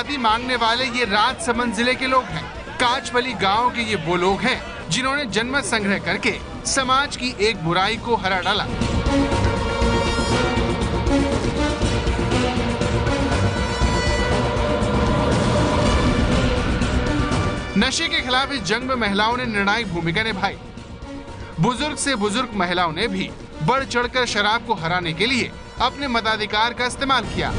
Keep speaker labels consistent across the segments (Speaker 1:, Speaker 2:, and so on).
Speaker 1: आजादी मांगने वाले ये राजसमंद जिले के लोग हैं। काचबली गांव के ये वो लोग हैं जिन्होंने जनमत संग्रह करके समाज की एक बुराई को हरा डाला। नशे के खिलाफ इस जंग में महिलाओं ने निर्णायक भूमिका निभाई। बुजुर्ग से बुजुर्ग महिलाओं ने भी बढ़ चढ़कर शराब को हराने के लिए अपने मताधिकार का इस्तेमाल किया।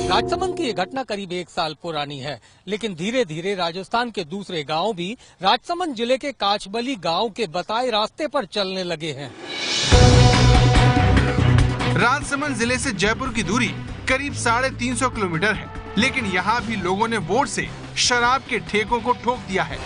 Speaker 2: राजसमंद की ये घटना करीब 1 साल पुरानी है, लेकिन धीरे धीरे राजस्थान के दूसरे गांव भी राजसमंद जिले के काचबली गांव के बताए रास्ते पर चलने लगे हैं।
Speaker 1: राजसमंद जिले से जयपुर की दूरी करीब 350 किलोमीटर है, लेकिन यहाँ भी लोगों ने वोट से शराब के ठेकों को ठोक दिया है।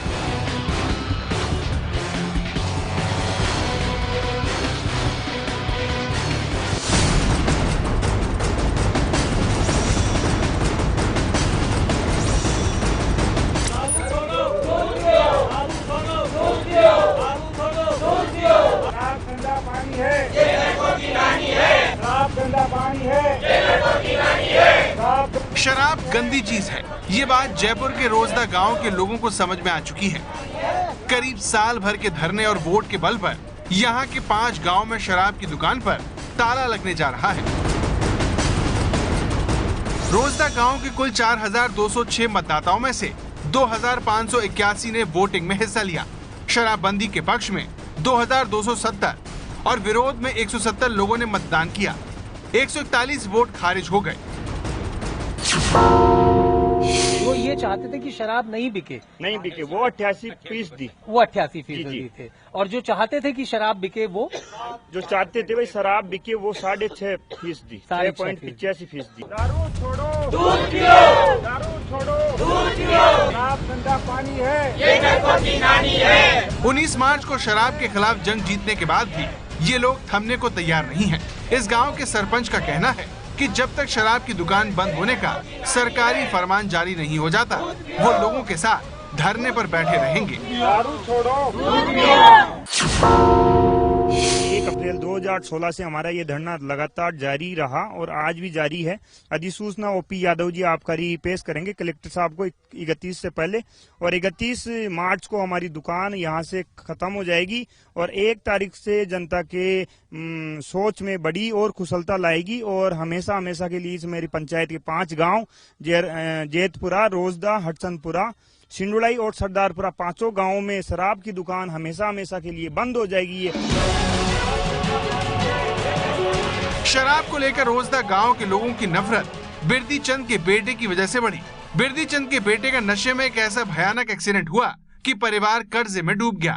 Speaker 1: शराब गंदी चीज है, ये बात जयपुर के रोजदा गांव के लोगों को समझ में आ चुकी है। करीब साल भर के धरने और वोट के बल पर यहाँ के 5 गांव में शराब की दुकान पर ताला लगने जा रहा है। रोजदा गांव के कुल 4206 मतदाताओं में से 2581 ने वोटिंग में हिस्सा लिया। शराबबंदी के पक्ष में 2270 और विरोध में 170 लोगों ने मतदान किया। 141 वोट खारिज हो गए।
Speaker 2: वो ये चाहते थे कि शराब नहीं बिके
Speaker 3: वो 88%
Speaker 2: वो 88% थे, और जो चाहते थे कि शराब बिके वो
Speaker 3: जो चाहते थे भाई शराब बिके वो 6.5%, 6.85%। दारू छोड़ो दूध पियो, दारू छोड़ो दूध पियो, शराब गंदा पानी है, ये नानी है।
Speaker 1: 19 मार्च को शराब के खिलाफ जंग जीतने के बाद भी ये लोग थमने को तैयार नहीं हैं। इस गांव के सरपंच का कहना है कि जब तक शराब की दुकान बंद होने का सरकारी फरमान जारी नहीं हो जाता, वो लोगों के साथ धरने पर बैठे रहेंगे।
Speaker 3: दारू छोड़ो। 1 अप्रैल 2016 से हमारा ये धरना लगातार जारी रहा और आज भी जारी है। अधिसूचना ओपी यादव जी आबकारी पेश करेंगे कलेक्टर साहब को 31 से पहले, और 31 मार्च को हमारी दुकान यहाँ से खत्म हो जाएगी और 1 तारीख से जनता के सोच में बड़ी और कुशलता लाएगी। और हमेशा हमेशा के लिए मेरी पंचायत के 5 गांव जैतपुरा, रोजदा, हटसनपुरा, सिंडुलाई और सरदारपुरा 5 गांवों में शराब की दुकान हमेशा हमेशा के लिए बंद हो जाएगी। ये
Speaker 1: शराब को लेकर रोजदा गांव के लोगों की नफरत बिरदी चंद के बेटे की वजह से बढ़ी। बिरदी चंद के बेटे का नशे में एक ऐसा भयानक एक्सीडेंट हुआ कि परिवार कर्जे में डूब गया।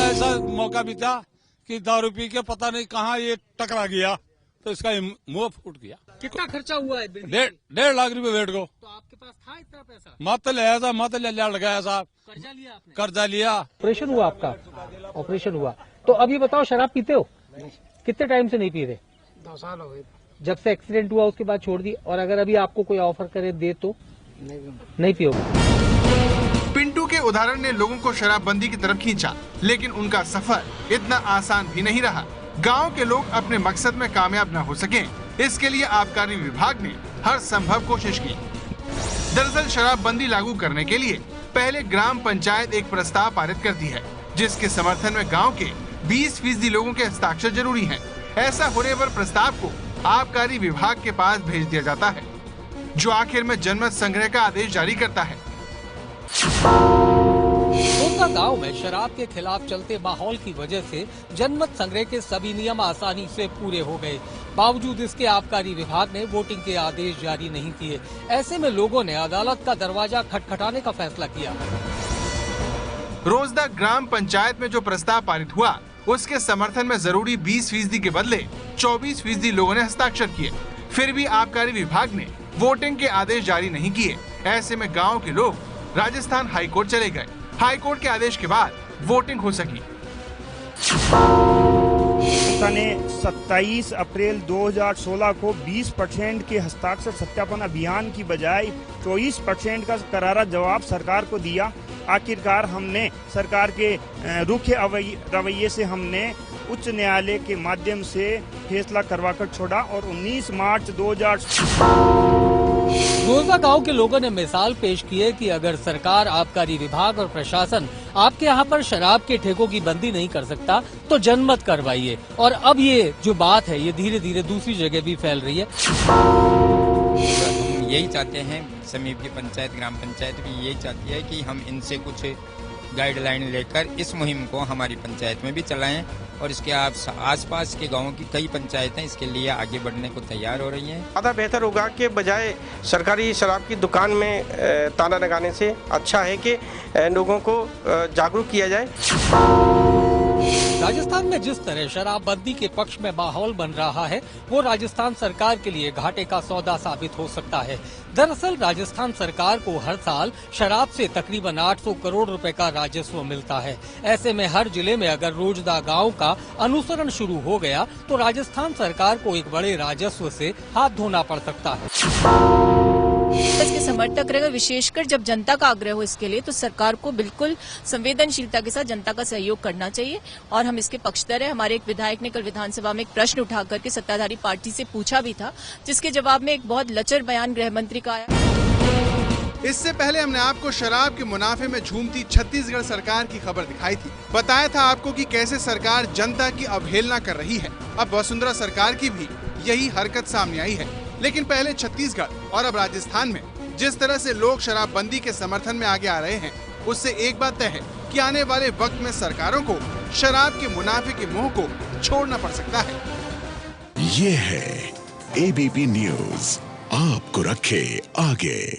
Speaker 4: ऐसा मौका भी था कि दारू पी के पता नहीं कहाँ ये टकरा गया, तो इसका मुंह फूट गया।
Speaker 2: कितना खर्चा हुआ है?
Speaker 4: 1.5 लाख रुपए वेट को।
Speaker 2: तो आपके पास था इतना पैसा?
Speaker 4: मत ले लगाया साहब,
Speaker 2: कर्जा लिया आपने?
Speaker 4: कर्जा लिया।
Speaker 2: ऑपरेशन हुआ आपका? ऑपरेशन हुआ। तो अब ये बताओ, शराब पीते हो? कितने टाइम से नहीं पी रहे?
Speaker 5: 2 साल हो गए।
Speaker 2: जब से एक्सीडेंट हुआ उसके बाद छोड़ दी? और अगर अभी आपको कोई ऑफर करे दे तो नहीं पियोगे?
Speaker 1: पिंटू के उदाहरण ने लोगों को शराबबंदी की तरफ खींचा, लेकिन उनका सफर इतना आसान भी नहीं रहा। गांव के लोग अपने मकसद में कामयाब न हो सकें, इसके लिए आबकारी विभाग ने हर संभव कोशिश की। दरअसल शराबबंदी लागू करने के लिए पहले ग्राम पंचायत एक प्रस्ताव पारित करती है, जिसके समर्थन में गांव के 20% लोगों के हस्ताक्षर जरूरी हैं। ऐसा होने पर प्रस्ताव को आबकारी विभाग के पास भेज दिया जाता है, जो आखिर में जनमत संग्रह का आदेश जारी करता है।
Speaker 2: रोजदा गांव में शराब के खिलाफ चलते माहौल की वजह से जनमत संग्रह के सभी नियम आसानी से पूरे हो गए। बावजूद इसके आबकारी विभाग ने वोटिंग के आदेश जारी नहीं किए। ऐसे में लोगों ने अदालत का दरवाजा खटखटाने का फैसला किया।
Speaker 1: रोजदा ग्राम पंचायत में जो प्रस्ताव पारित हुआ, उसके समर्थन में जरूरी 20% के बदले 24% लोगों ने हस्ताक्षर किए। फिर भी आबकारी विभाग ने वोटिंग के आदेश जारी नहीं किए। ऐसे में गांव के लोग राजस्थान हाईकोर्ट चले गए। हाईकोर्ट के आदेश के बाद वोटिंग हो सकी।
Speaker 3: ने 27 अप्रैल 2016 को 20% के हस्ताक्षर सत्यापन अभियान की बजाय 24% का करारा जवाब सरकार को दिया आखिरकार हमने सरकार के रूखे रवैये से हमने उच्च न्यायालय के माध्यम से फैसला करवाकर छोड़ा और 19 मार्च 2000
Speaker 2: रोजा गांव के लोगों ने मिसाल पेश की है कि अगर सरकार, आबकारी विभाग और प्रशासन आपके यहाँ पर शराब के ठेकों की बंदी नहीं कर सकता तो जनमत करवाइए। और अब ये जो बात है ये धीरे धीरे दूसरी जगह भी फैल रही है।
Speaker 5: हम यही चाहते हैं, समीप की पंचायत, ग्राम पंचायत भी यही चाहती है कि हम इनसे कुछ गाइडलाइन लेकर इस मुहिम को हमारी पंचायत में भी चलाएं और इसके आसपास के गांवों की कई पंचायतें इसके लिए आगे बढ़ने को तैयार हो रही हैं।
Speaker 6: ज़्यादा बेहतर होगा कि बजाय सरकारी शराब की दुकान में ताला लगाने से अच्छा है कि लोगों को जागरूक किया जाए।
Speaker 2: राजस्थान में जिस तरह शराबबंदी के पक्ष में माहौल बन रहा है वो राजस्थान सरकार के लिए घाटे का सौदा साबित हो सकता है। दरअसल राजस्थान सरकार को हर साल शराब से तकरीबन 800 करोड़ रुपए का राजस्व मिलता है। ऐसे में हर जिले में अगर रोजदा गांव का अनुसरण शुरू हो गया तो राजस्थान सरकार को एक बड़े राजस्व से हाथ धोना पड़ सकता है।
Speaker 7: इसके समर्थक रहेगा, विशेषकर जब जनता का आग्रह हो इसके लिए, तो सरकार को बिल्कुल संवेदनशीलता के साथ जनता का सहयोग करना चाहिए और हम इसके पक्षधर हैं। हमारे एक विधायक ने कल विधानसभा में एक प्रश्न उठा करके सत्ताधारी पार्टी से पूछा भी था, जिसके जवाब में एक बहुत लचर बयान गृह मंत्री का आया।
Speaker 1: इससे पहले हमने आपको शराब के मुनाफे में झूमती छत्तीसगढ़ सरकार की खबर दिखाई थी। बताया था आपको कि कैसे सरकार जनता की अवहेलना कर रही है। अब वसुंधरा सरकार की भी यही हरकत सामने आई है। लेकिन पहले छत्तीसगढ़ और अब राजस्थान में जिस तरह से लोग शराबबंदी के समर्थन में आगे आ रहे हैं, उससे एक बात तय है कि आने वाले वक्त में सरकारों को शराब के मुनाफे के मोह को छोड़ना पड़ सकता है।
Speaker 8: ये है एबीपी न्यूज़, आपको रखे आगे।